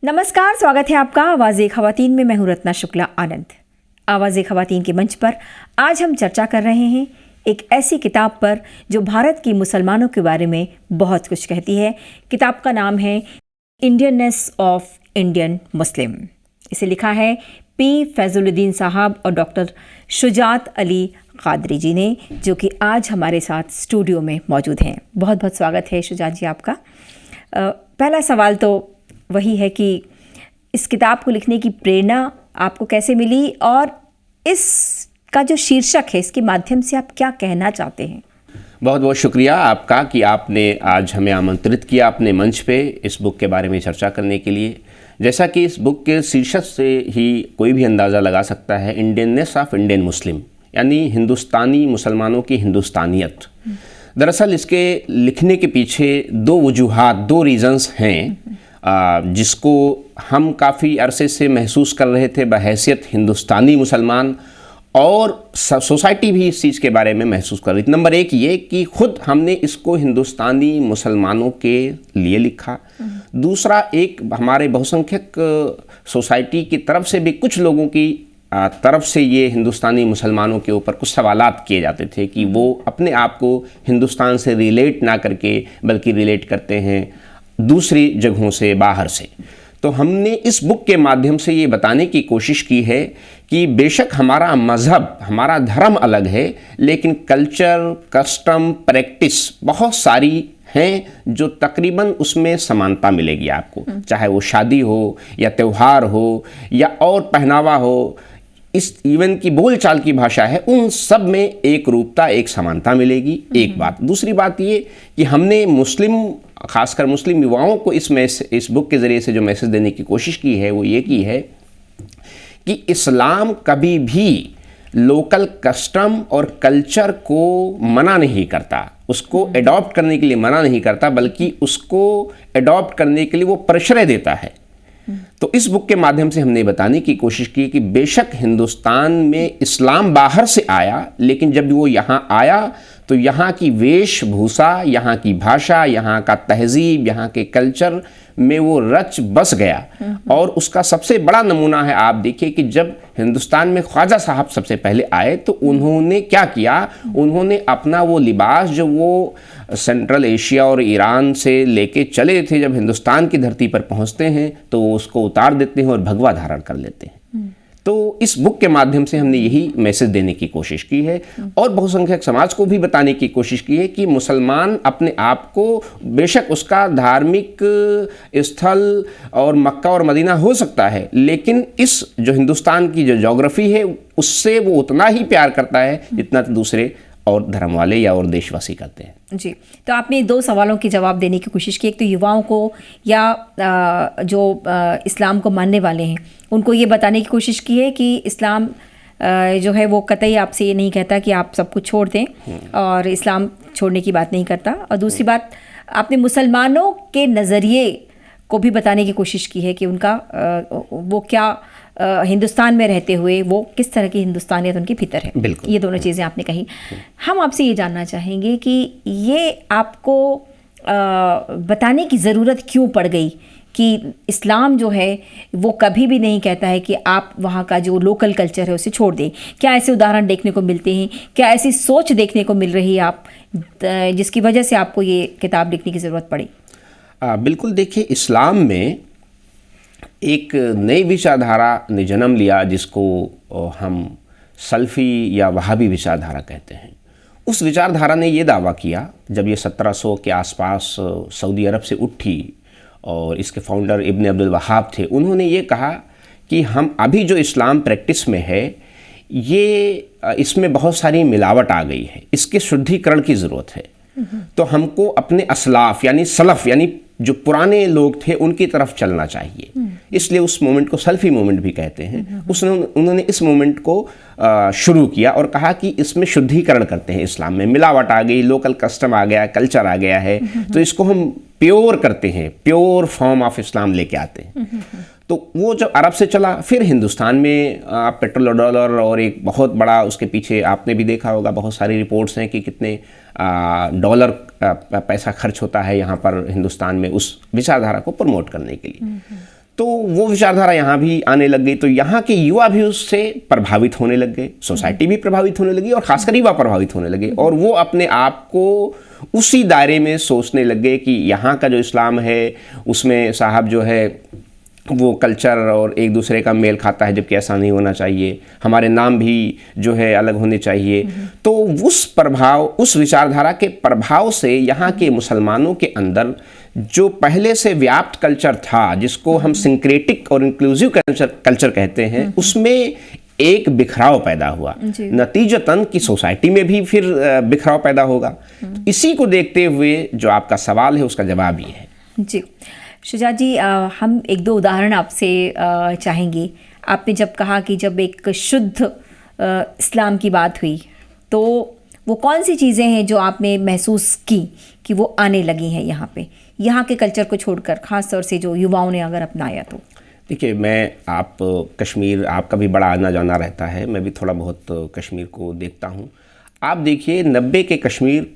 नमस्कार, स्वागत है आपका आवाज़े ख़वातीन में। मैं हूं रत्ना शुक्ला आनंद। आवाज़े ख़वातीन के मंच पर आज हम चर्चा कर रहे हैं एक ऐसी किताब पर जो भारत की मुसलमानों के बारे में बहुत कुछ कहती है। किताब का नाम है इंडियननेस ऑफ इंडियन मुस्लिम। इसे लिखा है पी फैजुलुद्दीन साहब और डॉक्टर शुजात अली कादरी जी ने, जो कि आज हमारे साथ स्टूडियो में मौजूद हैं। बहुत बहुत स्वागत है शुजात जी आपका। पहला सवाल तो वही है कि इस किताब को लिखने की प्रेरणा आपको कैसे मिली और इसका जो शीर्षक है, इसके माध्यम से आप क्या कहना चाहते हैं? बहुत बहुत शुक्रिया आपका कि आपने आज हमें आमंत्रित किया अपने मंच पे इस बुक के बारे में चर्चा करने के लिए। जैसा कि इस बुक के शीर्षक से ही कोई भी अंदाज़ा लगा सकता है, इंडियननेस ऑफ इंडियन मुस्लिम, यानी हिंदुस्तानी मुसलमानों की हिंदुस्तानियत। दरअसल इसके लिखने के पीछे दो वजूहात, दो रीज़न्स हैं जिसको हम काफ़ी अरसे से महसूस कर रहे थे बहैसियत हिंदुस्तानी मुसलमान, और सोसाइटी भी इस चीज़ के बारे में महसूस कर रही थी। नंबर एक ये कि खुद हमने इसको हिंदुस्तानी मुसलमानों के लिए लिखा। दूसरा, एक हमारे बहुसंख्यक सोसाइटी की तरफ से भी कुछ लोगों की तरफ से ये हिंदुस्तानी मुसलमानों के ऊपर कुछ सवालात किए जाते थे कि वो अपने आप को हिंदुस्तान से रिलेट ना करके बल्कि रिलेट करते हैं दूसरी जगहों से, बाहर से। तो हमने इस बुक के माध्यम से ये बताने की कोशिश की है कि बेशक हमारा मज़हब, हमारा धर्म अलग है, लेकिन कल्चर, कस्टम, प्रैक्टिस बहुत सारी हैं जो तकरीबन उसमें समानता मिलेगी आपको, चाहे वो शादी हो या त्यौहार हो या और पहनावा हो, इस इवन की बोलचाल की भाषा है, उन सब में एक रूपता, एक समानता मिलेगी। एक बात। दूसरी बात ये कि हमने मुस्लिम, खासकर मुस्लिम युवाओं को इस बुक के ज़रिए से जो मैसेज देने की कोशिश की है वो ये की है कि इस्लाम कभी भी लोकल कस्टम और कल्चर को मना नहीं करता, उसको एडॉप्ट करने के लिए मना नहीं करता, बल्कि उसको एडॉप्ट करने के लिए वो प्रश्रय देता है। तो इस बुक के माध्यम से हमने बताने की कोशिश की कि बेशक हिंदुस्तान में इस्लाम बाहर से आया, लेकिन जब वो यहाँ आया तो यहाँ की वेशभूषा, यहाँ की भाषा, यहाँ का तहजीब, यहाँ के कल्चर में वो रच बस गया। और उसका सबसे बड़ा नमूना है, आप देखिए कि जब हिंदुस्तान में ख्वाजा साहब सबसे पहले आए तो उन्होंने क्या किया, उन्होंने अपना वो लिबास जो वो सेंट्रल एशिया और ईरान से लेके चले थे, जब हिंदुस्तान की धरती पर पहुंचते हैं तो उसको उतार देते हैं और भगवा धारण कर लेते हैं। तो इस बुक के माध्यम से हमने यही मैसेज देने की कोशिश की है और बहुसंख्यक समाज को भी बताने की कोशिश की है कि मुसलमान अपने आप को, बेशक उसका धार्मिक स्थल और मक्का और मदीना हो सकता है, लेकिन इस जो हिंदुस्तान की जो ज्योग्राफी है उससे वो उतना ही प्यार करता है जितना दूसरे और धर्म वाले या और देशवासी करते हैं। जी, तो आपने दो सवालों के जवाब देने की कोशिश की। एक तो युवाओं को या जो इस्लाम को मानने वाले हैं उनको ये बताने की कोशिश की है कि इस्लाम जो है वो कतई आपसे ये नहीं कहता कि आप सब कुछ छोड़ दें, और इस्लाम छोड़ने की बात नहीं करता। और दूसरी बात, आपने मुसलमानों के नज़रिए को भी बताने की कोशिश की है कि उनका वो क्या हिंदुस्तान में रहते हुए वो किस तरह की हिंदुस्तानियत उनके भीतर है। बिल्कुल। ये दोनों चीज़ें आपने कही। हम आपसे ये जानना चाहेंगे कि ये आपको बताने की ज़रूरत क्यों पड़ गई कि इस्लाम जो है वो कभी भी नहीं कहता है कि आप वहाँ का जो लोकल कल्चर है उसे छोड़ दें। क्या ऐसे उदाहरण देखने को मिलते हैं, क्या ऐसी सोच देखने को मिल रही है आप जिसकी वजह से आपको ये किताब लिखने की ज़रूरत पड़ी? बिल्कुल। देखिए, इस्लाम में एक नई विचारधारा ने जन्म लिया जिसको हम सल्फ़ी या वहाबी विचारधारा कहते हैं। उस विचारधारा ने ये दावा किया, जब ये 1700 के आसपास सऊदी अरब से उठी और इसके फाउंडर इब्न अब्दुल वहाब थे, उन्होंने ये कहा कि हम अभी जो इस्लाम प्रैक्टिस में है ये इसमें बहुत सारी मिलावट आ गई है, इसके शुद्धिकरण की ज़रूरत है। तो हमको अपने असलाफ यानी सलफ़ यानी जो पुराने लोग थे उनकी तरफ चलना चाहिए। इसलिए उस मोमेंट को सल्फ़ी मोमेंट भी कहते हैं। उन्होंने इस मोमेंट को शुरू किया और कहा कि इसमें शुद्धिकरण करते हैं, इस्लाम में मिलावट आ गई, लोकल कस्टम आ गया, कल्चर आ गया है, तो इसको हम प्योर करते हैं, प्योर फॉर्म ऑफ इस्लाम लेके आते हैं। तो वो जब अरब से चला, फिर हिंदुस्तान में पेट्रोल डॉलर और एक बहुत बड़ा उसके पीछे आपने भी देखा होगा, बहुत सारी रिपोर्ट्स हैं कि कितने डॉलर पैसा खर्च होता है यहाँ पर हिंदुस्तान में उस विचारधारा को प्रमोट करने के लिए। तो वो विचारधारा यहाँ भी आने लग गई, तो यहाँ के युवा भी उससे प्रभावित होने लग गए, सोसाइटी भी प्रभावित होने लगी और खासकर युवा प्रभावित होने लगे, और वो अपने आप को उसी दायरे में सोचने लग गए कि यहाँ का जो इस्लाम है उसमें साहब जो है वो कल्चर और एक दूसरे का मेल खाता है, जबकि ऐसा नहीं होना चाहिए, हमारे नाम भी जो है अलग होने चाहिए। तो उस प्रभाव, उस विचारधारा के प्रभाव से यहाँ के मुसलमानों के अंदर जो पहले से व्याप्त कल्चर था, जिसको हम सिंक्रेटिक और इंक्लूसिव कल्चर कहते हैं, उसमें एक बिखराव पैदा हुआ। नतीजतन की सोसाइटी में भी फिर बिखराव पैदा होगा। इसी को देखते हुए जो आपका सवाल है उसका जवाब ये है। जी शुजात जी, हम एक दो उदाहरण आपसे चाहेंगे। आपने जब कहा कि जब एक शुद्ध इस्लाम की बात हुई, तो वो कौन सी चीज़ें हैं जो आपने महसूस की कि वो आने लगी हैं यहाँ पे, यहाँ के कल्चर को छोड़कर, ख़ास तौर से जो युवाओं ने अगर अपनाया तो? देखिए, आप कश्मीर, आपका भी बड़ा आना जाना रहता है, मैं भी थोड़ा बहुत कश्मीर को देखता हूँ। आप देखिए 90 के कश्मीर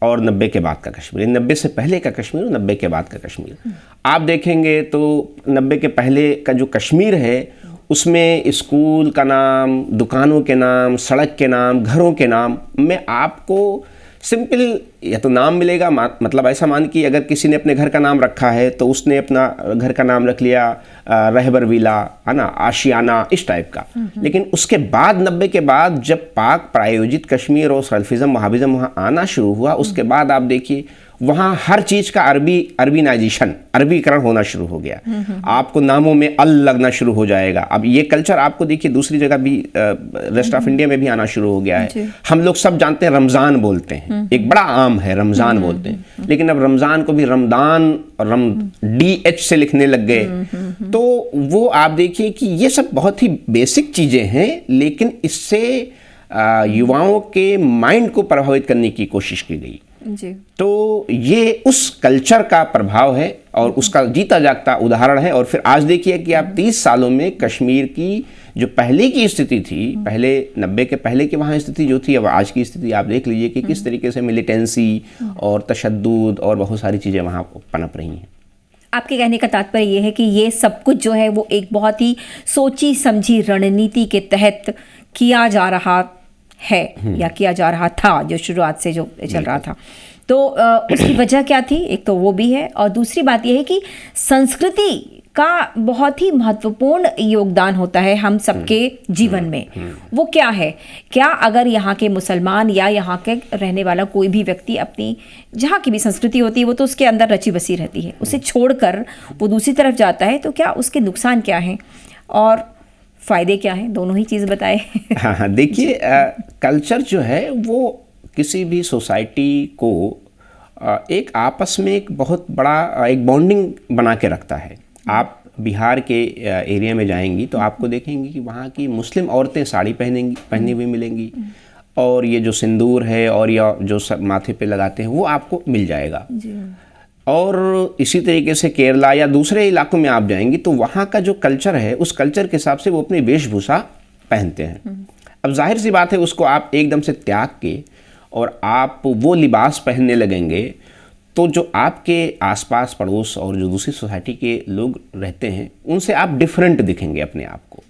और 90 के बाद का कश्मीर, 90 से पहले का कश्मीर और 90 के बाद का कश्मीर, आप देखेंगे तो 90 के पहले का जो कश्मीर है उसमें स्कूल का नाम, दुकानों के नाम, सड़क के नाम, घरों के नाम में आपको सिंपल या तो नाम मिलेगा, मतलब ऐसा मान कि अगर किसी ने अपने घर का नाम रखा है तो उसने अपना घर का नाम रख लिया रहबर विला, है ना, आशियाना, इस टाइप का। लेकिन उसके बाद 90 के बाद जब पाक प्रायोजित कश्मीर और सल्फिज़म वहाबिज़म वहाँ आना शुरू हुआ, उसके बाद आप देखिए वहाँ हर चीज़ का अरबीनाइजेशन, अरबीकरण होना शुरू हो गया। आपको नामों में अल लगना शुरू हो जाएगा। अब ये कल्चर आपको देखिए दूसरी जगह भी, रेस्ट ऑफ इंडिया में भी आना शुरू हो गया है। हम लोग सब जानते हैं रमज़ान बोलते हैं, एक बड़ा आम है रमज़ान बोलते हैं, लेकिन अब रमज़ान को भी रमदान और DH से लिखने लग गए। तो वो आप देखिए कि ये सब बहुत ही बेसिक चीज़ें हैं, लेकिन इससे युवाओं के माइंड को प्रभावित करने की कोशिश की गई। जी। तो ये उस कल्चर का प्रभाव है और उसका जीता जागता उदाहरण है। और फिर आज देखिए कि आप 30 सालों में कश्मीर की जो पहले की स्थिति थी, पहले 90 के पहले की वहाँ स्थिति जो थी, अब आज की स्थिति आप देख लीजिए कि किस तरीके से मिलिटेंसी और तशद्दुद और बहुत सारी चीज़ें वहाँ पनप रही हैं। आपके कहने का तात्पर्य ये है कि ये सब कुछ जो है वो एक बहुत ही सोची समझी रणनीति के तहत किया जा रहा है या किया जा रहा था, जो शुरुआत से जो चल रहा था। तो उसकी वजह क्या थी? एक तो वो भी है, और दूसरी बात यह है कि संस्कृति का बहुत ही महत्वपूर्ण योगदान होता है हम सबके जीवन में। वो क्या है? क्या अगर यहाँ के मुसलमान या यहाँ के रहने वाला कोई भी व्यक्ति अपनी जहाँ की भी संस्कृति होती है वो तो उसके अंदर रची बसी रहती है, उसे छोड़कर वो दूसरी तरफ जाता है, तो क्या उसके नुकसान क्या हैं और फ़ायदे क्या हैं? दोनों ही चीज़ बताए। हाँ, देखिए कल्चर जो है वो किसी भी सोसाइटी को एक आपस में एक बहुत बड़ा एक बॉन्डिंग बना के रखता है। आप बिहार के एरिया में जाएंगी तो आपको देखेंगी कि वहाँ की मुस्लिम औरतें साड़ी पहनी हुई मिलेंगी, और ये जो सिंदूर है और या जो सब माथे पे लगाते हैं वो आपको मिल जाएगा। और इसी तरीके से केरला या दूसरे इलाकों में आप जाएंगी तो वहाँ का जो कल्चर है उस कल्चर के हिसाब से वो अपनी वेशभूषा पहनते हैं। अब जाहिर सी बात है उसको आप एकदम से त्याग के और आप वो लिबास पहनने लगेंगे तो जो आपके आसपास पड़ोस और जो दूसरी सोसाइटी के लोग रहते हैं उनसे आप डिफरेंट दिखेंगे अपने आप को।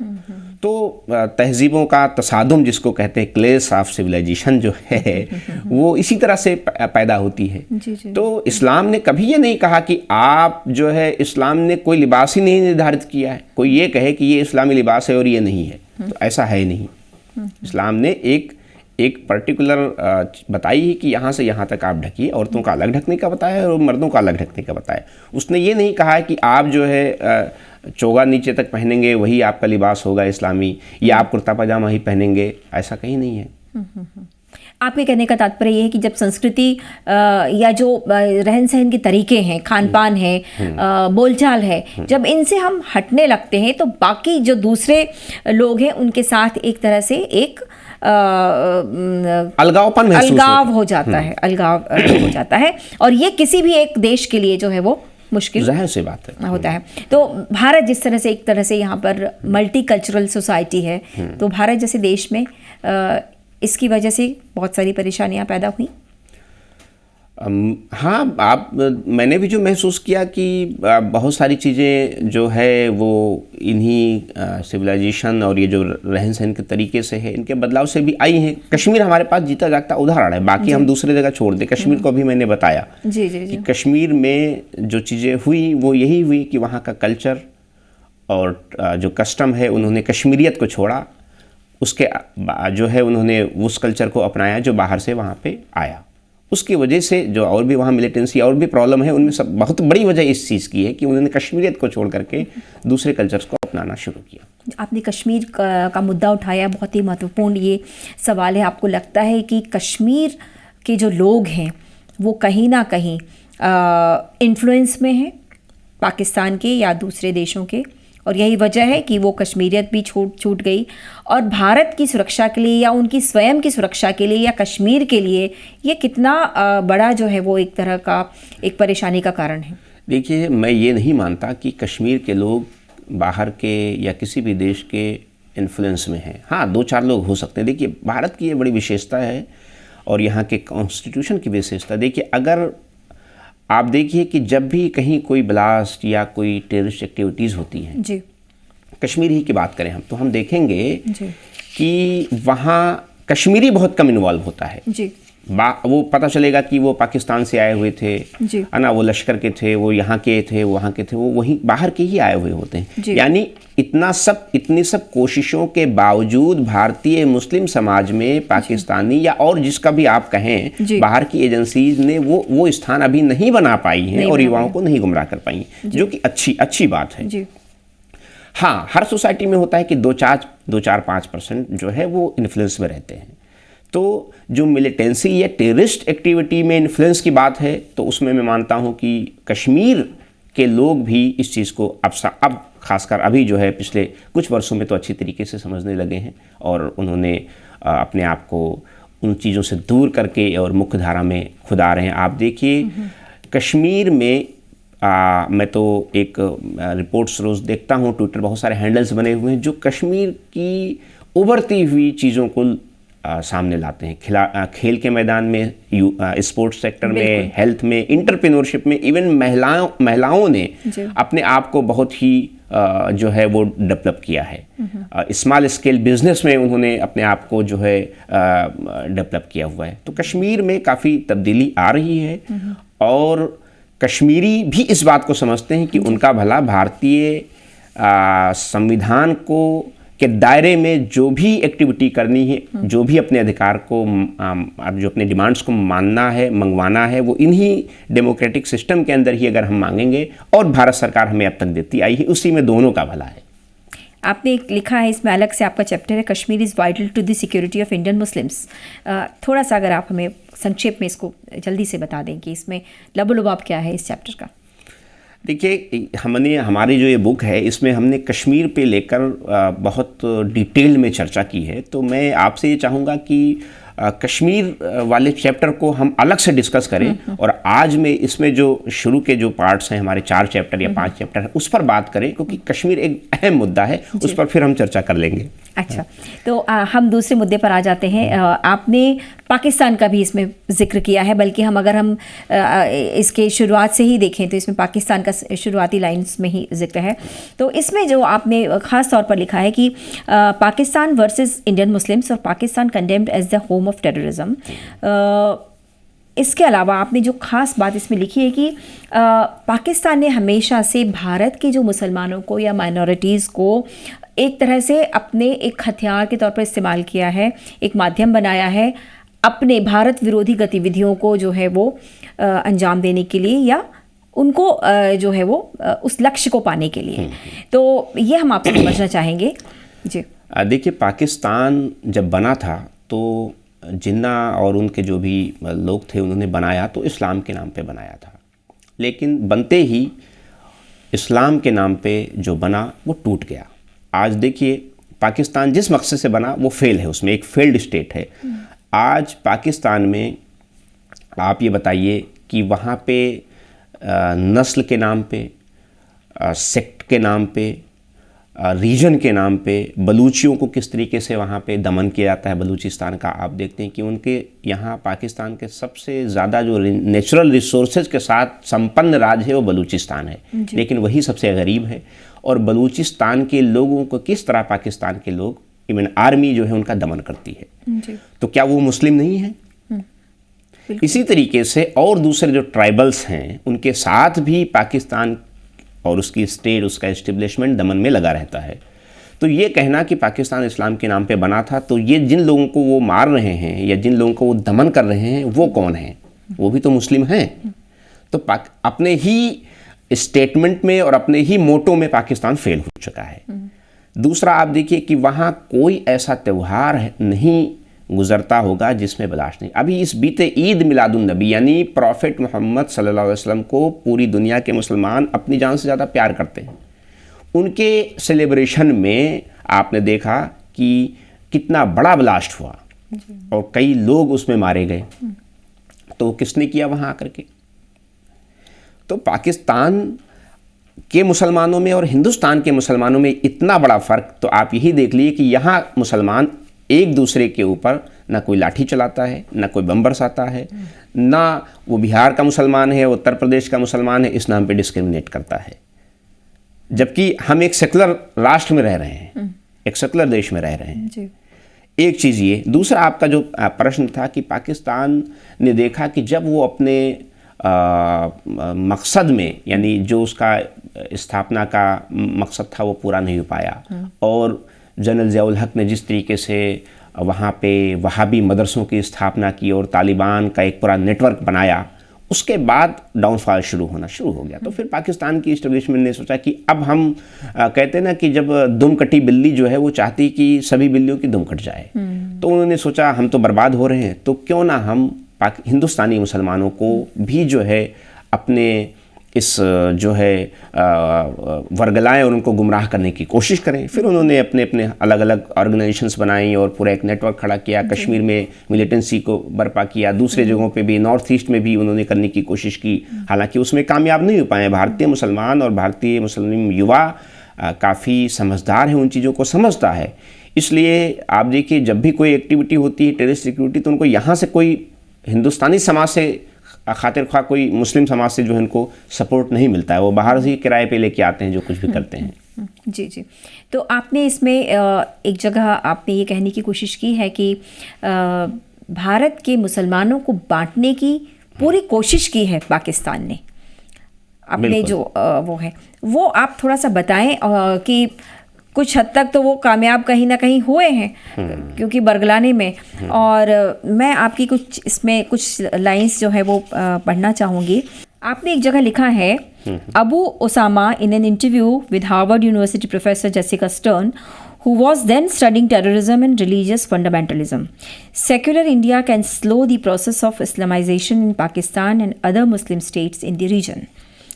तो तहजीबों का तसादुम जिसको कहते हैं, क्लेश ऑफ सिविलाइजेशन जो है वो इसी तरह से पैदा होती है। तो इस्लाम ने कभी ये नहीं कहा कि आप जो है, इस्लाम ने कोई लिबास ही नहीं निर्धारित किया है, कोई ये कहे कि ये इस्लामी लिबास है और ये नहीं है, तो ऐसा है नहीं। इस्लाम ने एक पर्टिकुलर बताई है कि यहाँ से यहाँ तक आप ढकिए, औरतों का अलग ढकने का बताया और मर्दों का अलग ढकने का बताया। उसने ये नहीं कहा है कि आप जो है चोगा नीचे तक पहनेंगे वही आपका लिबास होगा इस्लामी, या आप कुर्ता पजामा ही पहनेंगे, ऐसा कहीं नहीं है। आपके कहने का तात्पर्य ये है कि जब संस्कृति या जो रहन सहन के तरीके हैं, खान पान है, बोलचाल है, जब इनसे हम हटने लगते हैं तो बाकी जो दूसरे लोग हैं उनके साथ एक तरह से एक अलगाव हो जाता है, अलगाव हो जाता है, और ये किसी भी एक देश के लिए जो है वो मुश्किल जाहिर सी बात है होता है। तो भारत जिस तरह से एक तरह से यहाँ पर मल्टी कल्चरल सोसाइटी है, तो भारत जैसे देश में इसकी वजह से बहुत सारी परेशानियाँ पैदा हुई। हाँ, मैंने भी जो महसूस किया कि बहुत सारी चीज़ें जो है वो इन्हीं सिविलाइजेशन और ये जो रहन सहन के तरीके से है, इनके बदलाव से भी आई हैं। कश्मीर हमारे पास जीता जागता उदाहरण है, बाकी हम दूसरे जगह छोड़ दें। कश्मीर को अभी मैंने बताया जी जी जी। कि कश्मीर में जो चीज़ें हुई वो यही हुई कि वहाँ का कल्चर और जो कस्टम है, उन्होंने कश्मीरियत को छोड़ा, उसके जो है उन्होंने उस कल्चर को अपनाया जो बाहर से वहाँ पे आया। उसकी वजह से जो और भी वहाँ मिलिटेंसी और भी प्रॉब्लम है, उनमें सब बहुत बड़ी वजह इस चीज़ की है कि उन्होंने कश्मीरियत को छोड़ करके दूसरे कल्चर्स को अपनाना शुरू किया। आपने कश्मीर का मुद्दा उठाया, बहुत ही महत्वपूर्ण ये सवाल है। आपको लगता है कि कश्मीर के जो लोग हैं वो कहीं ना कहीं इन्फ्लुएंस में हैं पाकिस्तान के या दूसरे देशों के, और यही वजह है कि वो कश्मीरियत भी छूट गई, और भारत की सुरक्षा के लिए या उनकी स्वयं की सुरक्षा के लिए या कश्मीर के लिए ये कितना बड़ा जो है वो एक तरह का एक परेशानी का कारण है? देखिए, मैं ये नहीं मानता कि कश्मीर के लोग बाहर के या किसी भी देश के इन्फ्लुएंस में हैं। हाँ, 2-4 लोग हो सकते हैं। देखिए, भारत की ये बड़ी विशेषता है और यहाँ के कॉन्स्टिट्यूशन की विशेषता। देखिए, अगर आप देखिए कि जब भी कहीं कोई ब्लास्ट या कोई टेररिस्ट एक्टिविटीज़ होती हैं जी, कश्मीर ही की बात करें हम, तो हम देखेंगे जी कि वहाँ कश्मीरी बहुत कम इन्वॉल्व होता है। जी, वो पता चलेगा कि वो पाकिस्तान से आए हुए थे, जी, है ना, वो लश्कर के थे, वो यहाँ के थे, वो वहाँ के थे, वो वहीं बाहर के ही आए हुए होते हैं। यानी इतनी सब कोशिशों के बावजूद भारतीय मुस्लिम समाज में पाकिस्तानी या और जिसका भी आप कहें बाहर की एजेंसीज ने वो स्थान अभी नहीं बना पाई हैं और युवाओं को नहीं गुमराह कर पाई, जो कि अच्छी बात है। हाँ, हर सोसाइटी में होता है कि 2-4-5% जो है वो इन्फ्लुएंस में रहते हैं। तो जो मिलिटेंसी या टेररिस्ट एक्टिविटी में इन्फ्लुएंस की बात है, तो उसमें मैं मानता हूँ कि कश्मीर के लोग भी इस चीज़ को अब खासकर अभी जो है पिछले कुछ वर्षों में तो अच्छी तरीके से समझने लगे हैं और उन्होंने अपने आप को उन चीज़ों से दूर करके और मुख्य धारा में खुद आ रहे हैं। आप देखिए, कश्मीर में मैं तो एक रिपोर्ट्स रोज़ देखता हूँ, ट्विटर बहुत सारे हैंडल्स बने हुए हैं जो कश्मीर की उभरती हुई चीज़ों को सामने लाते हैं। खेल के मैदान में, स्पोर्ट्स सेक्टर में, हेल्थ में, इंटरप्रेन्योरशिप में, इवन महिलाओं ने अपने आप को बहुत ही जो है वो डेवलप किया है। स्मॉल स्केल बिजनेस में उन्होंने अपने आप को जो है डेवलप किया हुआ है। तो कश्मीर में काफ़ी तब्दीली आ रही है और कश्मीरी भी इस बात को समझते हैं कि उनका भला भारतीय संविधान के दायरे में जो भी एक्टिविटी करनी है, जो भी अपने अधिकार को जो अपने डिमांड्स को मानना है, मंगवाना है, वो इन्हीं डेमोक्रेटिक सिस्टम के अंदर ही अगर हम मांगेंगे, और भारत सरकार हमें अब तक देती आई है, उसी में दोनों का भला है। आपने एक लिखा है, इसमें अलग से आपका चैप्टर है, Kashmir is vital to the security of Indian Muslims. थोड़ा सा अगर आप हमें संक्षेप में इसको जल्दी से बता दें कि इसमें लबोलुबाब क्या है इस चैप्टर का। देखिए, हमारी जो ये बुक है इसमें हमने कश्मीर पे लेकर बहुत डिटेल में चर्चा की है। तो मैं आपसे ये चाहूँगा कि कश्मीर वाले चैप्टर को हम अलग से डिस्कस करें और आज में इसमें जो शुरू के जो पार्ट्स हैं, हमारे 4 चैप्टर या 5 चैप्टर हैं, उस पर बात करें, क्योंकि कश्मीर एक अहम मुद्दा है, उस पर फिर हम चर्चा कर लेंगे। अच्छा, तो हम दूसरे मुद्दे पर आ जाते हैं। आपने पाकिस्तान का भी इसमें जिक्र किया है, बल्कि अगर हम इसके शुरुआत से ही देखें तो इसमें पाकिस्तान का शुरुआती लाइन्स में ही जिक्र है। तो इसमें जो आपने ख़ास तौर पर लिखा है कि पाकिस्तान वर्सेस इंडियन मुस्लिम्स और Pakistan condemned as the home of terrorism. इसके अलावा आपने जो ख़ास बात इसमें लिखी है कि पाकिस्तान ने हमेशा से भारत के जो मुसलमानों को या माइनॉरिटीज़ को एक तरह से अपने एक हथियार के तौर पर इस्तेमाल किया है, एक माध्यम बनाया है अपने भारत विरोधी गतिविधियों को जो है वो अंजाम देने के लिए या उनको जो है वो उस लक्ष्य को पाने के लिए। तो ये हम आपसे समझना चाहेंगे जी। देखिए, पाकिस्तान जब बना था तो जिन्ना और उनके जो भी लोग थे उन्होंने बनाया तो इस्लाम के नाम पे बनाया था, लेकिन बनते ही इस्लाम के नाम पे जो बना वो टूट गया। आज देखिए, पाकिस्तान जिस मकसद से बना वो फेल है, उसमें एक फेल्ड स्टेट है। आज पाकिस्तान में आप ये बताइए कि वहाँ पे नस्ल के नाम पे, सेक्ट के नाम पे, रीजन के नाम पे बलूचियों को किस तरीके से वहाँ पे दमन किया जाता है बलूचिस्तान का। आप देखते हैं कि उनके यहाँ पाकिस्तान के सबसे ज़्यादा जो नेचुरल रिसोर्सेज के साथ संपन्न राज्य है वो बलूचिस्तान है, लेकिन वही सबसे गरीब है। और बलूचिस्तान के लोगों को किस तरह पाकिस्तान के लोग, इवन आर्मी जो है उनका दमन करती है। तो क्या वो मुस्लिम नहीं है? इसी तरीके से और दूसरे जो ट्राइबल्स हैं उनके साथ भी पाकिस्तान और उसकी स्टेट, उसका एस्टेब्लिशमेंट दमन में लगा रहता है। तो ये कहना कि पाकिस्तान इस्लाम के नाम पे बना था, तो ये जिन लोगों को वो मार रहे हैं या जिन लोगों को वो दमन कर रहे हैं वो कौन हैं? वो भी तो मुस्लिम हैं। तो अपने ही स्टेटमेंट में और अपने ही मोटो में पाकिस्तान फेल हो चुका है। दूसरा, आप देखिए कि वहाँ कोई ऐसा त्यौहार नहीं गुजरता होगा जिसमें बर्दाश्त नहीं। अभी इस बीते ईद मिलादुन नबी यानी प्रॉफिट मोहम्मद सल्लल्लाहु अलैहि वसल्लम को पूरी दुनिया के मुसलमान अपनी जान से ज़्यादा प्यार करते हैं। उनके सेलिब्रेशन में आपने देखा कि कितना बड़ा ब्लास्ट हुआ और कई लोग उसमें मारे गए। तो किसने किया वहाँ आकर के? तो पाकिस्तान के मुसलमानों में और हिंदुस्तान के मुसलमानों में इतना बड़ा फ़र्क, तो आप यही देख लीजिए कि यहाँ मुसलमान एक दूसरे के ऊपर ना कोई लाठी चलाता है, ना कोई बम बरसाता है, ना वो बिहार का मुसलमान है, उत्तर प्रदेश का मुसलमान है इस नाम पे डिस्क्रिमिनेट करता है। जबकि हम एक सेकुलर राष्ट्र में रह रहे हैं, एक सेकुलर देश में रह रहे हैं जी। एक चीज़ ये। दूसरा, आपका जो प्रश्न था कि पाकिस्तान ने देखा कि जब वो अपने मकसद में, यानी जो उसका स्थापना का मकसद था वो पूरा नहीं हो पाया, और जनरल ज़ियाउल हक ने जिस तरीके से वहाँ पे वहाबी मदरसों की स्थापना की और तालिबान का एक पूरा नेटवर्क बनाया, उसके बाद डाउनफॉल शुरू हो गया। तो फिर पाकिस्तान की इस्टेब्लिशमेंट ने सोचा कि अब हम कहते हैं ना कि जब दुम कटी बिल्ली जो है वो चाहती कि सभी बिल्लियों की दुम कट जाए, तो उन्होंने सोचा हम तो बर्बाद हो रहे हैं, तो क्यों ना हम हिंदुस्तानी मुसलमानों को भी जो है अपने इस जो है वर्गलाएं और उनको गुमराह करने की कोशिश करें। फिर उन्होंने अपने अपने अलग अलग ऑर्गेनाइजेशंस बनाई और पूरा एक नेटवर्क खड़ा किया। कश्मीर में मिलिटेंसी को बर्पा किया, दूसरे जगहों पे भी, नॉर्थ ईस्ट में भी उन्होंने करने की कोशिश की, हालांकि उसमें कामयाब नहीं हो पाए। भारतीय मुसलमान और भारतीय मुस्लिम युवा काफ़ी समझदार है, उन चीज़ों को समझता है। इसलिए आप देखिए जब भी कोई एक्टिविटी होती है टेररिस्ट एक्टिविटी, तो उनको यहाँ से कोई हिंदुस्तानी समाज से खातिर ख्वाह कोई मुस्लिम समाज से जो है उनको सपोर्ट नहीं मिलता है। वो बाहर से किराए पे लेके आते हैं जो कुछ भी करते हैं। जी जी। तो आपने इसमें एक जगह आपने ये कहने की कोशिश की है कि भारत के मुसलमानों को बांटने की पूरी कोशिश की है पाकिस्तान ने अपने जो वो है, वो आप थोड़ा सा बताएं कि कुछ हद तक तो वो कामयाब कहीं ना कहीं हुए हैं क्योंकि बरगलाने में। और मैं आपकी इसमें कुछ लाइंस जो है वो पढ़ना चाहूँगी। आपने एक जगह लिखा है, Abu Osama in an interview with Harvard university professor Jessica stern who was then studying terrorism and religious fundamentalism. Secular India can slow the process of Islamization in Pakistan and other Muslim states in the region.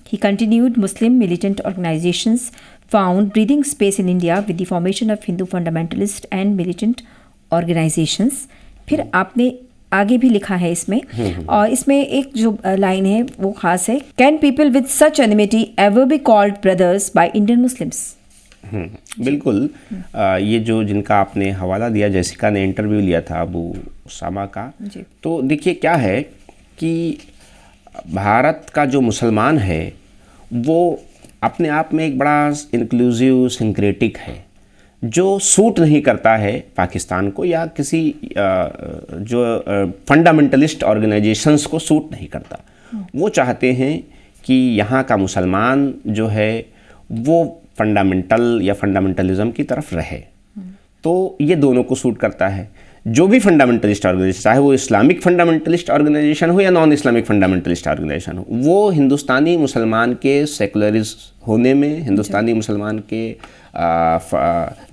He continued, Muslim militant organizations found breathing space in India with the formation of Hindu fundamentalist and militant organizations. फिर आपने आगे भी लिखा है इसमें, और इसमें एक जो लाइन है वो खास है, Can people with such enmity ever be called brothers by Indian Muslims? बिल्कुल। ये जो जिनका आपने हवाला दिया, जेसिका ने इंटरव्यू लिया था अबू ओसामा का, तो देखिए क्या है कि भारत का जो मुसलमान है वो अपने आप में एक बड़ा इंक्लूसिव सिंक्रेटिक है जो सूट नहीं करता है पाकिस्तान को या किसी जो फंडामेंटलिस्ट ऑर्गेनाइजेशंस को सूट नहीं करता। वो चाहते हैं कि यहाँ का मुसलमान जो है वो फंडामेंटल या फंडामेंटलिज्म की तरफ रहे। तो ये दोनों को सूट करता है। जो भी फंडामेंटलिस्ट ऑर्गेनाइजेशन, चाहे वो इस्लामिक फंडामेंटलिस्ट ऑर्गेनाइजेशन हो या नॉन इस्लामिक फंडामेंटलिस्ट ऑर्गेनाइजेशन हो, वो हिंदुस्तानी मुसलमान के सेकुलरिस्ट होने में, हिंदुस्तानी मुसलमान के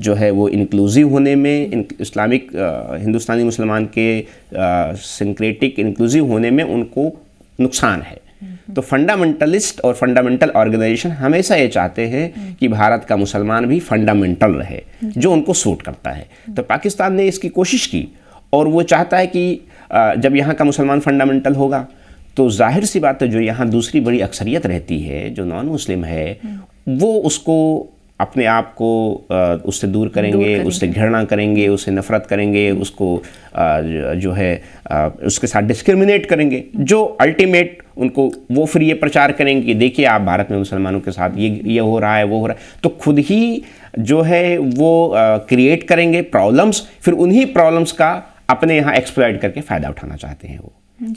जो है वो इंक्लूसिव होने में, इस्लामिक हिंदुस्तानी मुसलमान के सिंक्रेटिक इंक्लूसिव होने में उनको नुकसान है। तो फंडामेंटलिस्ट और फंडामेंटल ऑर्गेनाइजेशन हमेशा ये चाहते हैं कि भारत का मुसलमान भी फंडामेंटल रहे, जो उनको सूट करता है। तो पाकिस्तान ने इसकी कोशिश की और वो चाहता है कि जब यहाँ का मुसलमान फंडामेंटल होगा तो जाहिर सी बात है जो यहाँ दूसरी बड़ी अक्सरियत रहती है जो नॉन मुस्लिम है वो उसको अपने आप को उससे दूर करेंगे, उससे घृणा करेंगे, उससे नफरत करेंगे, उसको जो है उसके साथ डिस्क्रिमिनेट करेंगे, जो अल्टीमेट उनको वो फिर ये प्रचार करेंगे कि देखिए आप भारत में मुसलमानों के साथ ये हो रहा है, वो हो रहा है, तो खुद ही जो है वो क्रिएट करेंगे प्रॉब्लम्स, फिर उन्हीं प्रॉब्लम्स का अपने यहाँ एक्सप्लॉइट करके फ़ायदा उठाना चाहते हैं वो।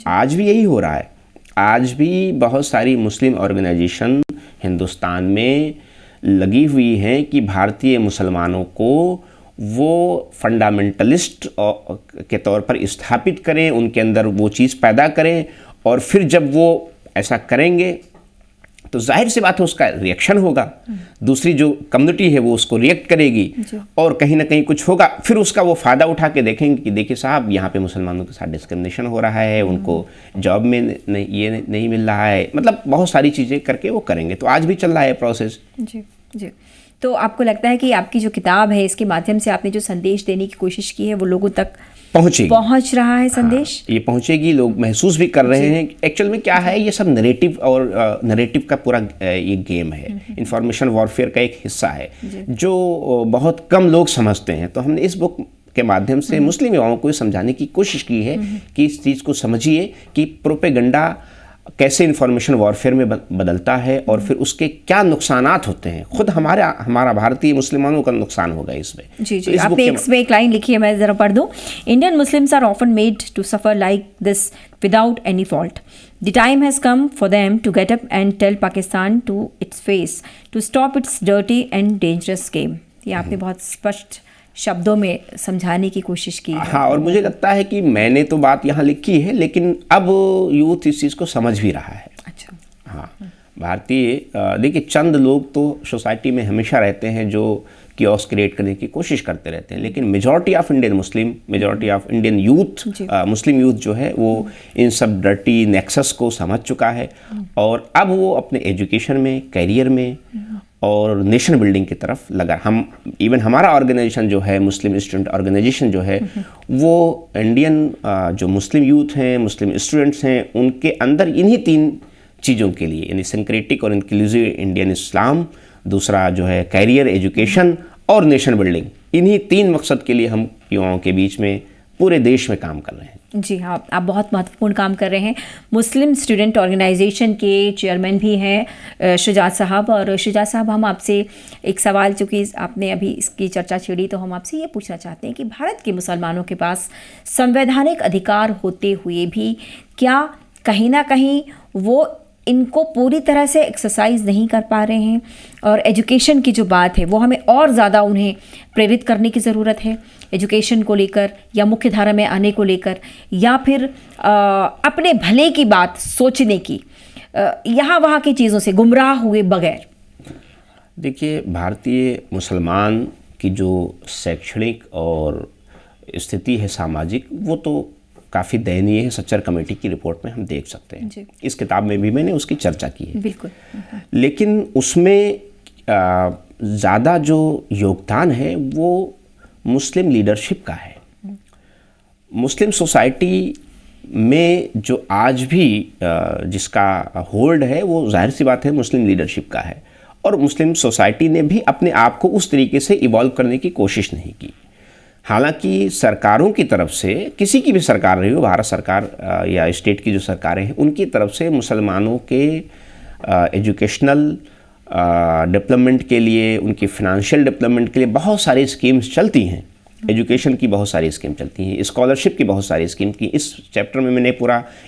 आज भी यही हो रहा है। आज भी बहुत सारी मुस्लिम ऑर्गेनाइजेशन हिंदुस्तान में लगी हुई हैं कि भारतीय मुसलमानों को वो फंडामेंटलिस्ट के तौर पर स्थापित करें, उनके अंदर वो चीज़ पैदा करें, और फिर जब वो ऐसा करेंगे तो जाहिर सी बात है उसका रिएक्शन होगा, दूसरी जो कम्युनिटी है वो उसको रिएक्ट करेगी, और कहीं ना कहीं कुछ होगा, फिर उसका वो फ़ायदा उठा के देखेंगे कि देखिए साहब यहाँ पे मुसलमानों के साथ डिस्क्रिमिनेशन हो रहा है, उनको जॉब में ये नहीं मिल रहा है, मतलब बहुत सारी चीज़ें करके वो करेंगे। तो आज भी चल रहा है प्रोसेस। जी जी। तो आपको लगता है कि आपकी जो किताब है इसके माध्यम से आपने जो संदेश देने की कोशिश की है वो लोगों तक पहुंच रहा है संदेश? हाँ, ये पहुंचेगी, लोग महसूस भी कर रहे हैं। एक्चुअल में क्या है, ये सब नैरेटिव और नैरेटिव का पूरा ये गेम है, इंफॉर्मेशन वॉरफेयर का एक हिस्सा है जो बहुत कम लोग समझते हैं। तो हमने इस बुक के माध्यम से मुस्लिम युवाओं को समझाने की कोशिश की है कि इस चीज़ को समझिए कि प्रोपेगेंडा कैसे इंफॉर्मेशन वॉरफेयर में बदलता है और फिर उसके क्या नुकसानात होते हैं। खुद हमारा भारतीय मुसलमानों का नुकसान होगा इसमें। जी जी, आपने इसमें एक लाइन लिखी है, मैं ज़रा पढ़ दूँ। Indian Muslims are often made to suffer like this without any fault. The time has come for them to get up and tell Pakistan to its face to stop its dirty and dangerous game. ये आपने बहुत स्पष्ट शब्दों में समझाने की कोशिश की है। हाँ, और मुझे लगता है कि मैंने तो बात यहाँ लिखी है, लेकिन अब यूथ इस चीज़ को समझ भी रहा है। अच्छा। हाँ, भारतीय देखिए चंद लोग तो सोसाइटी में हमेशा रहते हैं जो कियोस क्रिएट करने की कोशिश करते रहते हैं, लेकिन majority of Indian youth, Muslim youth जो है वो इन सब डर्टी नेक्सस को समझ चुका है, और अब वो अपने एजुकेशन में, करियर में और नेशन बिल्डिंग की तरफ लगा। इवन हमारा ऑर्गेनाइजेशन जो है, मुस्लिम स्टूडेंट ऑर्गेनाइजेशन जो है, वो इंडियन जो मुस्लिम यूथ हैं, मुस्लिम स्टूडेंट्स हैं, उनके अंदर इन्हीं 3 चीज़ों के लिए, यानी सिंक्रेटिक और इंक्लूसिव इंडियन इस्लाम, दूसरा जो है कैरियर, एजुकेशन और नेशन बिल्डिंग, इन्हीं 3 मकसद के लिए हम युवाओं के बीच में पूरे देश में काम कर रहे हैं। जी हाँ, आप बहुत महत्वपूर्ण काम कर रहे हैं। मुस्लिम स्टूडेंट ऑर्गेनाइजेशन के चेयरमैन भी हैं शुजात साहब। और शुजात साहब, हम आपसे एक सवाल, चूँकि आपने अभी इसकी चर्चा छेड़ी, तो हम आपसे ये पूछना चाहते हैं कि भारत के मुसलमानों के पास संवैधानिक अधिकार होते हुए भी क्या कहीं ना कहीं वो इनको पूरी तरह से एक्सरसाइज नहीं कर पा रहे हैं? और एजुकेशन की जो बात है वो हमें और ज़्यादा उन्हें प्रेरित करने की ज़रूरत है, एजुकेशन को लेकर या मुख्य धारा में आने को लेकर, या फिर अपने भले की बात सोचने की, यहाँ वहाँ की चीज़ों से गुमराह हुए बगैर। देखिए, भारतीय मुसलमान की जो शैक्षणिक और स्थिति है सामाजिक, वो तो काफ़ी दयनीय है। सच्चर कमेटी की रिपोर्ट में हम देख सकते हैं। इस किताब में भी मैंने उसकी चर्चा की है। बिल्कुल। लेकिन उसमें ज़्यादा जो योगदान है वो मुस्लिम लीडरशिप का है। मुस्लिम सोसाइटी में जो आज भी जिसका होल्ड है वो जाहिर सी बात है मुस्लिम लीडरशिप का है, और मुस्लिम सोसाइटी ने भी अपने आप को उस तरीके से इवॉल्व करने की कोशिश नहीं की। हालांकि सरकारों की तरफ से, किसी की भी सरकार रही हो, भारत सरकार या स्टेट की जो सरकारें हैं, उनकी तरफ से मुसलमानों के एजुकेशनल डेवलपमेंट के लिए, उनकी फिनेंशियल डेवलपमेंट के लिए बहुत सारी स्कीम्स चलती हैं। एजुकेशन की बहुत सारी स्कीम चलती हैं, स्कॉलरशिप की बहुत सारी स्कीम की। इस चैप्टर में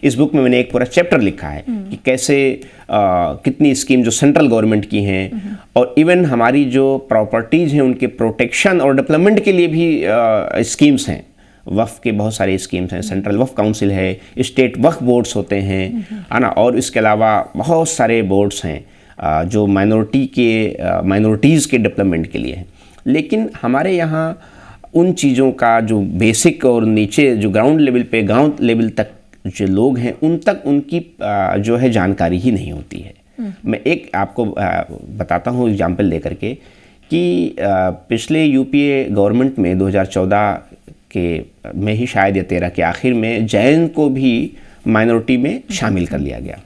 इस बुक में मैंने एक पूरा चैप्टर लिखा है कि कैसे कितनी स्कीम जो सेंट्रल गवर्नमेंट की हैं, और इवन हमारी जो प्रॉपर्टीज़ हैं उनके प्रोटेक्शन और डेवलपमेंट के लिए भी स्कीम्स हैं। वफ़ के बहुत सारे स्कीम्स हैं, सेंट्रल वफ़ काउंसिल है, स्टेट वफ़ बोर्ड्स होते हैं, है ना, और इसके अलावा बहुत सारे बोर्ड्स हैं जो माइनॉरिटीज़ के डेवलपमेंट के लिए हैं। लेकिन हमारे यहाँ उन चीज़ों का जो बेसिक और नीचे जो ग्राउंड लेवल पे, गांव लेवल तक जो लोग हैं, उन तक उनकी जो है जानकारी ही नहीं होती है। मैं एक आपको बताता हूँ एग्जाम्पल लेकर के कि पिछले यूपीए गवर्नमेंट में 2014 के में ही शायद या 13 के आखिर में जैन को भी माइनॉरिटी में शामिल कर लिया गया।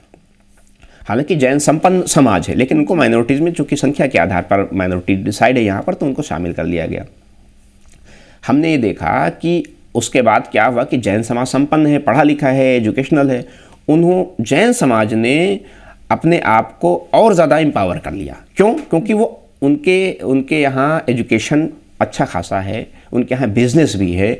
हालांकि जैन संपन्न समाज है, लेकिन उनको माइनॉरिटीज़ में चूँकि संख्या के आधार पर माइनॉरिटी डिसाइड है यहाँ पर, तो उनको शामिल कर लिया गया। हमने ये देखा कि उसके बाद क्या हुआ कि जैन समाज संपन्न है, पढ़ा लिखा है, एजुकेशनल है, जैन समाज ने अपने आप को और ज़्यादा एम्पावर कर लिया। क्यों? क्योंकि वो उनके यहाँ एजुकेशन अच्छा खासा है, उनके यहाँ बिजनेस भी है,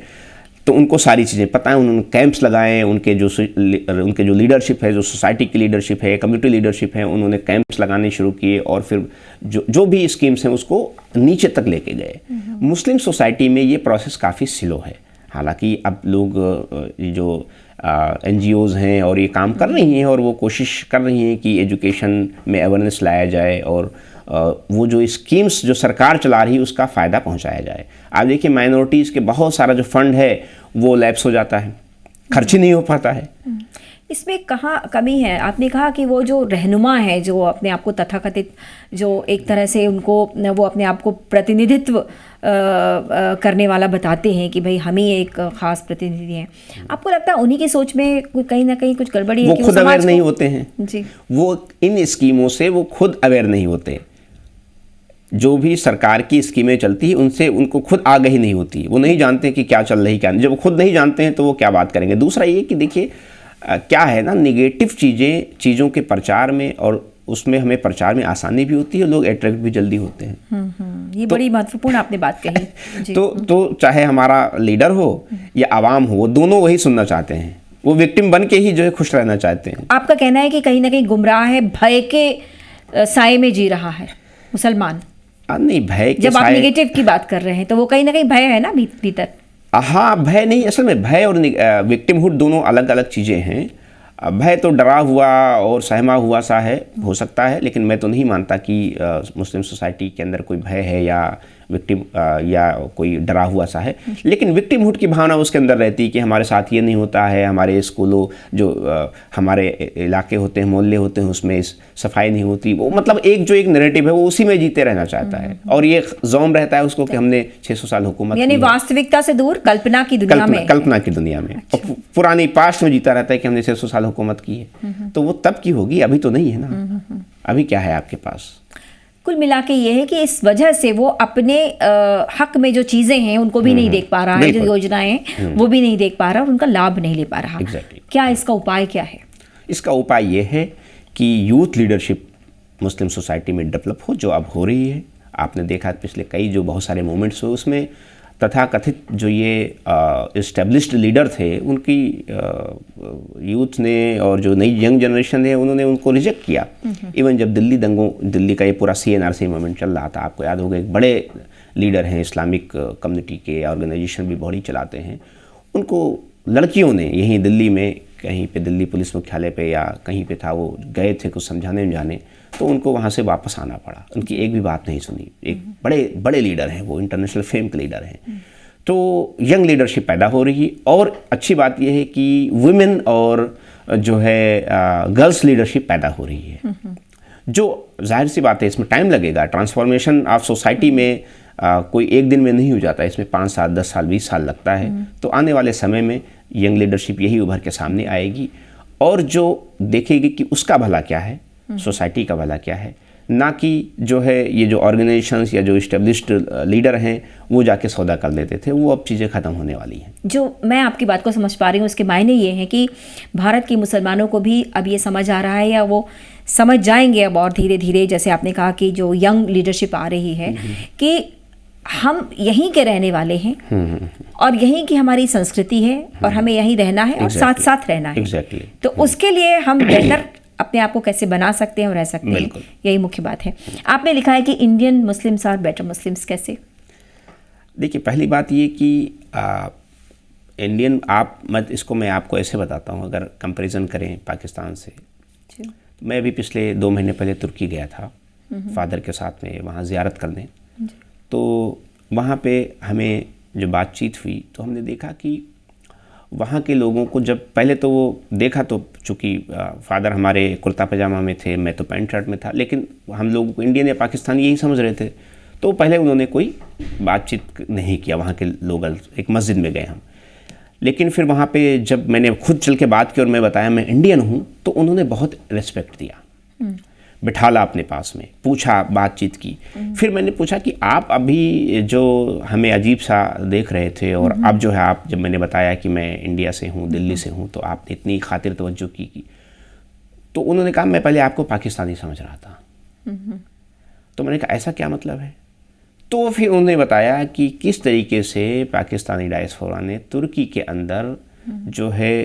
तो उनको सारी चीज़ें पता है। उन्होंने कैंप्स लगाए, उनके जो लीडरशिप है, जो सोसाइटी की लीडरशिप है, कम्युनिटी लीडरशिप है, उन्होंने कैंप्स लगाने शुरू किए और फिर जो भी स्कीम्स हैं उसको नीचे तक लेके गए। मुस्लिम सोसाइटी में ये प्रोसेस काफ़ी स्लो है। हालांकि अब लोग जो NGOs हैं और ये काम कर रही हैं और वो कोशिश कर रही हैं कि एजुकेशन में अवेयरनेस लाया जाए और वो जो स्कीम्स जो सरकार चला रही है उसका फ़ायदा पहुंचाया जाए। आप देखिए माइनॉरिटीज़ के बहुत सारा जो फंड है वो लैप्स हो जाता है, खर्च ही नहीं हो पाता है। इसमें कहाँ कमी है? आपने कहा कि वो जो रहनुमा है, जो अपने आप को तथाकथित, जो एक तरह से उनको वो अपने आप को प्रतिनिधित्व करने वाला बताते हैं कि भाई हम ही एक खास प्रतिनिधि हैं, आपको लगता है उन्हीं की सोच में कहीं ना कहीं कुछ गड़बड़ी है? वो खुद अवेयर नहीं होते हैं जी, वो इन स्कीमों से वो खुद अवेयर नहीं होते। जो भी सरकार की स्कीमें चलती है उनसे उनको खुद आगाही नहीं होती, वो नहीं जानते कि क्या चल रही क्या नहीं। जब वो खुद नहीं जानते हैं तो वो क्या बात करेंगे। दूसरा ये कि देखिए क्या है ना, निगेटिव चीज़ों के प्रचार में और उसमें हमें प्रचार में आसानी भी होती है, लोग अट्रैक्ट भी जल्दी होते हैं। ये बड़ी महत्वपूर्ण आपने बात कही जी। तो चाहे हमारा लीडर हो या आवाम हो, वो दोनों वही सुनना चाहते हैं, वो विक्टिम बन के ही जो है खुश रहना चाहते हैं। आपका कहना है कि कहीं ना कहीं गुमराह है, भय के साए में जी रहा है मुसलमान? नहीं, भय के जब आप निगेटिव की बात कर रहे हैं तो वो कहीं ना कहीं भय है ना भीतर। हाँ, भय नहीं, असल में भय और विक्टिमहुड दोनों अलग अलग चीज़ें हैं। भय तो डरा हुआ और सहमा हुआ सा है, हो सकता है, लेकिन मैं तो नहीं मानता कि मुस्लिम सोसाइटी के अंदर कोई भय है या विक्टिम या कोई डरा हुआ सा है। लेकिन विक्टिमहुड की भावना उसके अंदर रहती है कि हमारे साथ ये नहीं होता है, हमारे स्कूलों जो हमारे इलाके होते हैं, मोहल्ले होते हैं, उसमें सफाई नहीं होती। वो मतलब एक नैरेटिव है, वो उसी में जीते रहना चाहता है और ये ज़ौम रहता है उसको कि हमने 600 साल हुकूमत, यानी वास्तविकता से दूर कल्पना की दुनिया में और पुरानी पास्ट में जीता रहता है कि हमने 600 साल हुकूमत की है। तो वो तब की होगी, अभी तो नहीं है ना। अभी क्या है आपके पास? कुल मिला के ये है कि इस वजह से वो अपने हक में जो चीज़ें हैं उनको भी नहीं देख पा रहा है, जो योजनाएं हैं वो भी नहीं देख पा रहा और उनका लाभ नहीं ले पा रहा। क्या इसका उपाय क्या है? इसका उपाय ये है कि यूथ लीडरशिप मुस्लिम सोसाइटी में डेवलप हो, जो अब हो रही है। आपने देखा पिछले कई जो बहुत सारे मूवमेंट्स हुए उसमें तथाकथित जो ये इस्टेब्लिश्ड लीडर थे उनकी यूथ ने और जो नई यंग जनरेशन है उन्होंने उनको रिजेक्ट किया। इवन जब दिल्ली का ये पूरा CNRC मूवमेंट चल रहा था, आपको याद होगा, एक बड़े लीडर हैं इस्लामिक कम्युनिटी के, ऑर्गेनाइजेशन भी बड़ी चलाते हैं, उनको लड़कियों ने यहीं दिल्ली में कहीं पे दिल्ली पुलिस मुख्यालय पे या कहीं पे था, वो गए थे कुछ समझाने, तो उनको वहाँ से वापस आना पड़ा। उनकी एक भी बात नहीं सुनी। एक बड़े लीडर हैं, वो इंटरनेशनल फेम के लीडर हैं। तो यंग लीडरशिप पैदा हो रही है और अच्छी बात यह है कि वुमेन और जो है गर्ल्स लीडरशिप पैदा हो रही है, जो जाहिर सी बात है इसमें टाइम लगेगा। ट्रांसफॉर्मेशन ऑफ सोसाइटी में कोई एक दिन में नहीं हो जाता, इसमें 5 साल 10 साल 20 साल लगता है। तो आने वाले समय में यंग लीडरशिप यही उभर के सामने आएगी और जो देखेगी कि उसका भला क्या है, सोसाइटी का भला क्या है, ना कि जो है ये जो ऑर्गेनाइजेशंस या जो इस्टेब्लिश्ड लीडर हैं वो जाके सौदा कर लेते थे। वो अब चीज़ें ख़त्म होने वाली हैं। जो मैं आपकी बात को समझ पा रही हूँ उसके मायने ये हैं कि भारत के मुसलमानों को भी अब ये समझ आ रहा है या वो समझ जाएंगे अब और धीरे धीरे, जैसे आपने कहा कि जो यंग लीडरशिप आ रही है कि हम यहीं के रहने वाले हैं और यहीं की हमारी संस्कृति है और हमें यहीं रहना है और साथ साथ रहना है। तो उसके लिए हम बेहतर अपने आप को कैसे बना सकते हैं और रह सकते हैं, यही मुख्य बात है। आपने लिखा है कि Indian Muslims are better Muslims. कैसे? देखिए, पहली बात ये कि इंडियन इसको मैं आपको ऐसे बताता हूँ, अगर कंपैरिजन करें पाकिस्तान से। मैं अभी पिछले 2 महीने पहले तुर्की गया था फादर के साथ में वहाँ ज़ियारत करने। तो वहाँ पे हमें जो बातचीत हुई तो हमने देखा कि वहाँ के लोगों को जब पहले तो वो देखा तो चूँकि फादर हमारे कुर्ता पजामा में थे, मैं तो पैंट शर्ट में था, लेकिन हम लोगों को इंडियन या पाकिस्तानी यही समझ रहे थे। तो पहले उन्होंने कोई बातचीत नहीं किया वहाँ के लोग। एक मस्जिद में गए हम, लेकिन फिर वहाँ पे जब मैंने खुद चल के बात की और मैं बताया मैं इंडियन हूँ तो उन्होंने बहुत रिस्पेक्ट दिया। बिठाला अपने पास में, पूछा, बातचीत की। फिर मैंने पूछा कि आप अभी जो हमें अजीब सा देख रहे थे और अब जो है आप, जब मैंने बताया कि मैं इंडिया से हूँ, दिल्ली से हूँ, तो आपने इतनी खातिर तवज्जो की। तो उन्होंने कहा मैं पहले आपको पाकिस्तानी समझ रहा था। तो मैंने कहा ऐसा क्या मतलब है? तो फिर उन्होंने बताया कि किस तरीके से पाकिस्तानी डायस्पोरा ने तुर्की के अंदर जो है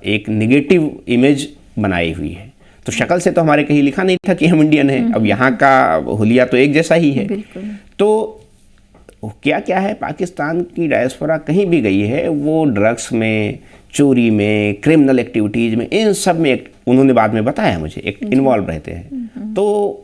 एक नेगेटिव इमेज बनाई हुई है। तो शक्ल से तो हमारे कहीं लिखा नहीं था कि हम इंडियन हैं। अब यहाँ का हुलिया तो एक जैसा ही है। तो क्या क्या है, पाकिस्तान की डायस्पोरा कहीं भी गई है, वो ड्रग्स में, चोरी में, क्रिमिनल एक्टिविटीज़ में, इन सब में उन्होंने बाद में बताया मुझे एक इन्वॉल्व रहते हैं। तो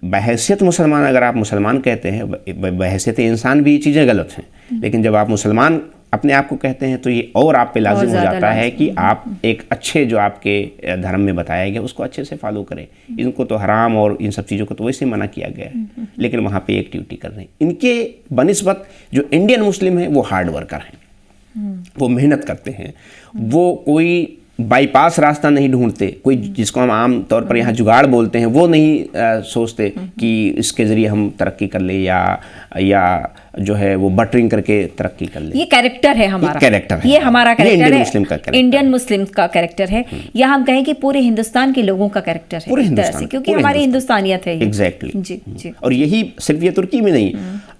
बहैसियत मुसलमान, अगर आप मुसलमान कहते हैं, बहैसियत इंसान भी चीज़ें गलत हैं, लेकिन जब आप मुसलमान अपने आप को कहते हैं तो ये और आप पे लाजिम हो जाता है कि आप एक अच्छे जो आपके धर्म में बताया गया उसको अच्छे से फॉलो करें। इनको तो हराम और इन सब चीज़ों को तो वैसे मना किया गया है, लेकिन वहाँ पे एक्टिविटी कर रहे हैं। इनके बनिस्बत जो इंडियन मुस्लिम हैं वो हार्ड वर्कर हैं, वो मेहनत करते हैं, वो कोई बाईपास रास्ता नहीं ढूंढते, कोई जिसको हम आम तौर पर यहाँ जुगाड़ बोलते हैं वो नहीं सोचते कि इसके ज़रिए हम तरक्की कर ले या जो है वो बटरिंग करके तरक्की कर ले। ये कैरेक्टर है हमारा, कैरेक्टर है, ये हमारा कैरेक्टर है, इंडियन मुस्लिम का कैरेक्टर है, या हम कहें कि पूरे हिंदुस्तान के लोगों का कैरेक्टर है, पूरे हिंदुस्तान, क्योंकि हमारी हिंदुस्तानियत है। एग्जैक्टली जी जी। और यही सिर्फ ये तुर्की में नहीं,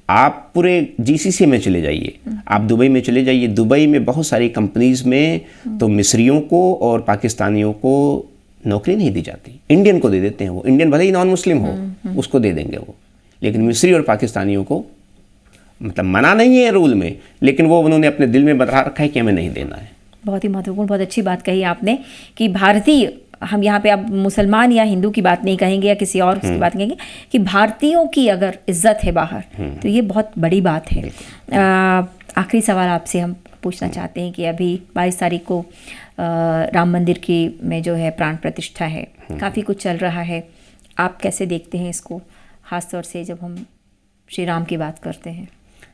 आप पूरे जीसीसी में चले जाइए, आप दुबई में चले जाइए, दुबई में बहुत सारी कंपनीज में तो मिस्रियों को और पाकिस्तानियों को नौकरी नहीं दी जाती, इंडियन को दे देते हैं। वो इंडियन भले ही नॉन मुस्लिम हो, उसको दे देंगे वो, लेकिन मिस्री और पाकिस्तानियों को मतलब मना नहीं है रूल में, लेकिन वो उन्होंने अपने दिल में बता रखा है कि हमें नहीं देना है। बहुत ही महत्वपूर्ण, बहुत अच्छी बात कही आपने कि भारतीय, हम यहाँ पे अब मुसलमान या हिंदू की बात नहीं कहेंगे या किसी और की बात कहेंगे, कि भारतीयों की अगर इज्जत है बाहर तो ये बहुत बड़ी बात है। आखिरी सवाल आपसे हम पूछना चाहते हैं कि अभी 22 तारीख को राम मंदिर की में जो है प्राण प्रतिष्ठा है, काफ़ी कुछ चल रहा है, आप कैसे देखते हैं इसको, ख़ासतौर से जब हम श्री राम की बात करते हैं?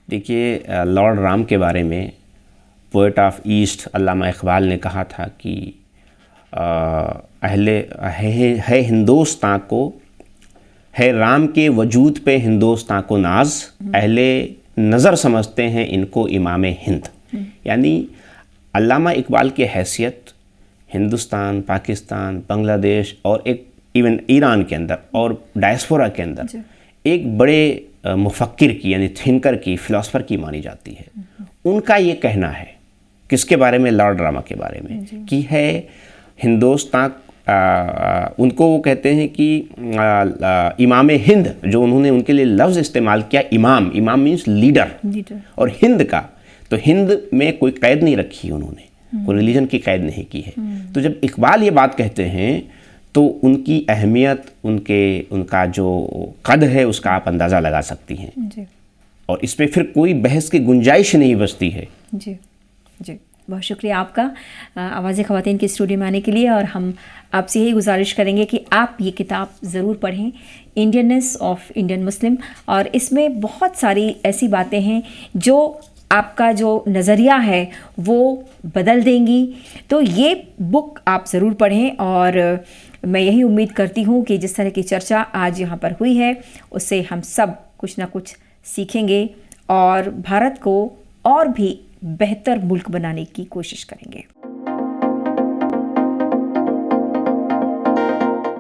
देखिए, लॉर्ड राम के बारे में पोएट ऑफ ईस्ट अल्लामा इकबाल ने कहा था कि है हिंदुस्तान को, है राम के वजूद पे हिंदुस्तान को नाज, अहले नज़र समझते हैं इनको इमाम हिंद। यानी अल्लामा इकबाल की हैसियत हिंदुस्तान, पाकिस्तान, बांग्लादेश और एक इवन ईरान के अंदर और डायस्पोरा के अंदर एक बड़े मुफक्किर की, यानी थिंकर की, फिलोसफर की मानी जाती है। उनका ये कहना है, किसके बारे में? लॉर्ड रामा के बारे में, कि है हिंदुस्तान, उनको वो कहते हैं कि इमाम हिंद, जो उन्होंने उनके लिए लफ्ज़ इस्तेमाल किया, इमाम मीन्स लीडर, और हिंद का, तो हिंद में कोई कैद नहीं रखी उन्होंने, कोई रिलीजन की कैद नहीं की है। तो जब इकबाल ये बात कहते हैं तो उनकी अहमियत, उनका जो कद है उसका आप अंदाज़ा लगा सकती हैं, और इस पर फिर कोई बहस की गुंजाइश नहीं बचती है। जी जी, बहुत शुक्रिया आपका आवाज़े ख़वातीन के स्टूडियो में आने के लिए, और हम आपसे यही गुजारिश करेंगे कि आप ये किताब ज़रूर पढ़ें, इंडियननेस ऑफ इंडियन मुस्लिम, और इसमें बहुत सारी ऐसी बातें हैं जो आपका जो नज़रिया है वो बदल देंगी। तो ये बुक आप ज़रूर पढ़ें, और मैं यही उम्मीद करती हूँ कि जिस तरह की चर्चा आज यहाँ पर हुई है उससे हम सब कुछ ना कुछ सीखेंगे और भारत को और भी बेहतर मुल्क बनाने की कोशिश करेंगे।